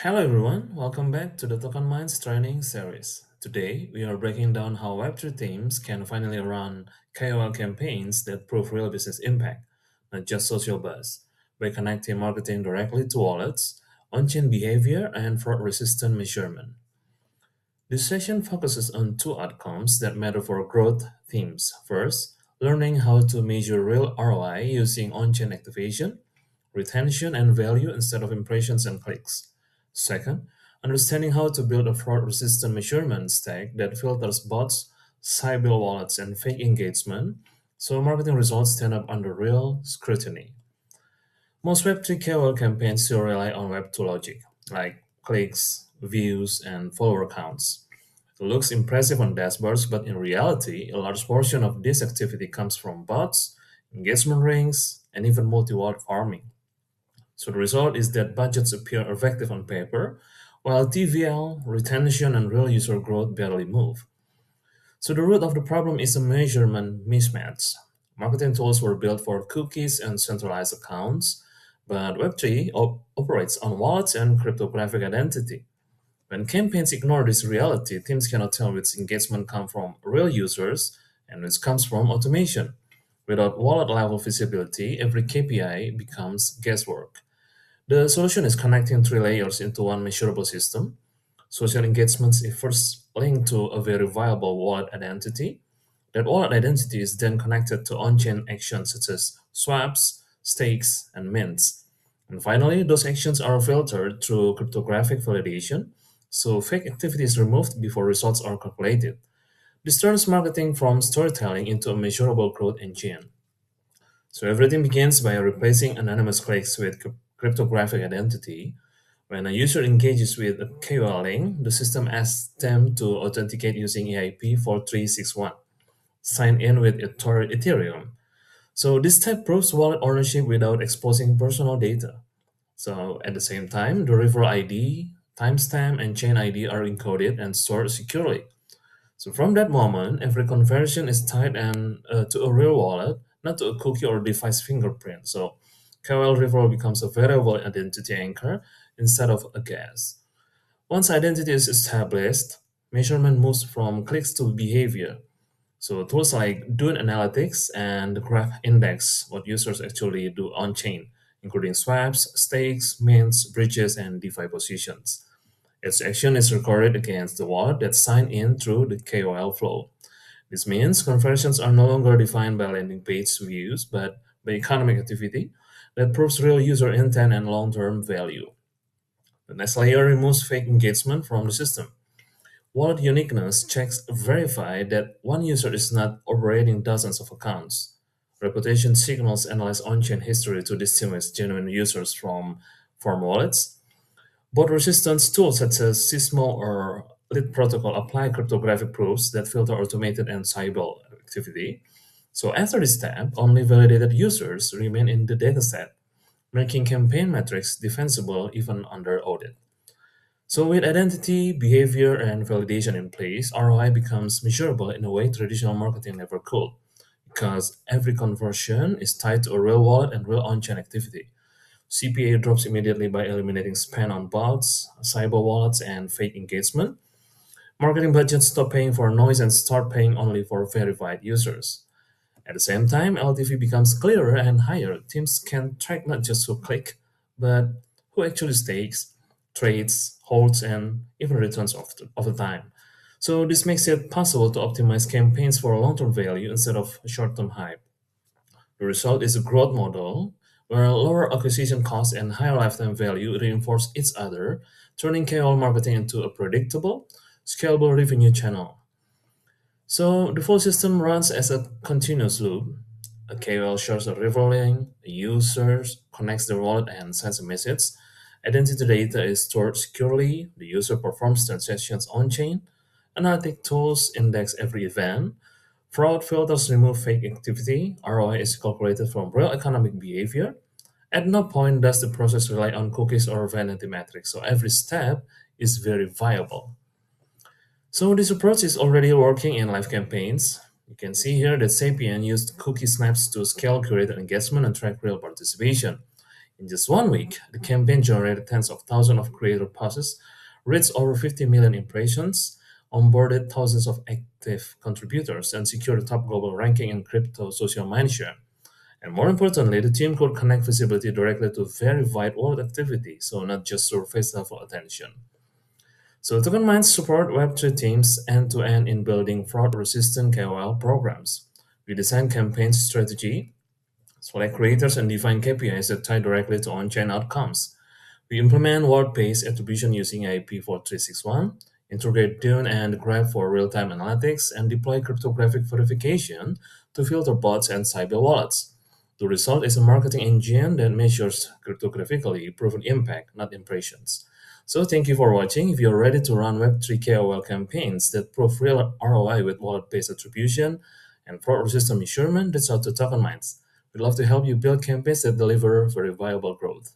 Hello everyone, welcome back to the Token Minds training series. Today, we are breaking down how Web3 teams can finally run KOL campaigns that prove real business impact, not just social buzz, by connecting marketing directly to wallets, on-chain behavior, and fraud-resistant measurement. This session focuses on two outcomes that matter for growth teams. First, learning how to measure real ROI using on-chain activation, retention, and value instead of impressions and clicks. Second, understanding how to build a fraud-resistant measurement stack that filters bots, Sybil wallets, and fake engagement so marketing results stand up under real scrutiny. Most Web3 KOL campaigns still rely on Web2 logic, like clicks, views, and follower counts. It looks impressive on dashboards, but in reality, a large portion of this activity comes from bots, engagement rings, and even multi-wallet farming. So the result is that budgets appear effective on paper, while TVL, retention, and real user growth barely move. So the root of the problem is a measurement mismatch. Marketing tools were built for cookies and centralized accounts, but Web3 operates on wallets and cryptographic identity. When campaigns ignore this reality, teams cannot tell which engagement comes from real users and which comes from automation. Without wallet level visibility, every KPI becomes guesswork. The solution is connecting three layers into one measurable system. Social engagements is first linked to a verifiable wallet identity. That wallet identity is then connected to on-chain actions such as swaps, stakes, and mints. And finally, those actions are filtered through cryptographic validation, so fake activity is removed before results are calculated. This turns marketing from storytelling into a measurable growth engine. So everything begins by replacing anonymous clicks with cryptographic identity. When a user engages with a KOL link, the system asks them to authenticate using EIP 4361, sign in with Ethereum. So this step proves wallet ownership without exposing personal data. So at the same time, the referral ID, timestamp, and chain ID are encoded and stored securely. So from that moment, every conversion is tied to a real wallet, not to a cookie or device fingerprint. So KOL referral becomes a variable identity anchor instead of a guess. Once identity is established, measurement moves from clicks to behavior. So tools like Dune Analytics and Graph Index what users actually do on-chain, including swaps, stakes, mints, bridges, and DeFi positions. Its action is recorded against the wallet that signed in through the KOL flow. This means conversions are no longer defined by landing page views, but by economic activity that proves real user intent and long-term value. The next layer removes fake engagement from the system. Wallet uniqueness checks verify that one user is not operating dozens of accounts. Reputation signals analyze on-chain history to distinguish genuine users from form wallets. Both resistance tools such as Sybil or Lead protocol apply cryptographic proofs that filter automated and Sybil activity. So after this step, only validated users remain in the dataset, making campaign metrics defensible even under audit. So with identity, behavior, and validation in place, ROI becomes measurable in a way traditional marketing never could, because every conversion is tied to a real wallet and real on-chain activity. CPA drops immediately by eliminating spend on bots, cyber wallets, and fake engagement. Marketing budgets stop paying for noise and start paying only for verified users. At the same time, LTV becomes clearer and higher. Teams can track not just who click, but who actually stakes, trades, holds, and even returns over time. So this makes it possible to optimize campaigns for long-term value instead of short-term hype. The result is a growth model where lower acquisition costs and higher lifetime value reinforce each other, turning KOL marketing into a predictable, scalable revenue channel. So the full system runs as a continuous loop. A KOL shares a referral link, a user connects their wallet and sends a message. Identity data is stored securely, the user performs transactions on-chain, analytic tools index every event, fraud filters remove fake activity, ROI is calculated from real economic behavior. At no point does the process rely on cookies or vanity metrics, so every step is very viable. So this approach is already working in live campaigns. You can see here that Sapien used cookie snaps to scale curated engagement and track real participation. In just 1 week, the campaign generated tens of thousands of creator posts, reached over 50 million impressions, onboarded thousands of active contributors, and secured a top global ranking in crypto social mindshare. And more importantly, the team could connect visibility directly to verified wallet activity, so not just surface level attention. So Token Minds support Web3 teams end-to-end in building fraud-resistant KOL programs. We design campaign strategy, select creators, and define KPIs that tie directly to on-chain outcomes. We implement word-based attribution using IP4361, integrate Dune and Graph for real-time analytics, and deploy cryptographic verification to filter bots and Sybil wallets. The result is a marketing engine that measures cryptographically proven impact, not impressions. So thank you for watching. If you're ready to run Web3 KOL campaigns that prove real ROI with wallet-based attribution and fraud-resistant measurement, reach out to Token Minds. We'd love to help you build campaigns that deliver verifiable growth.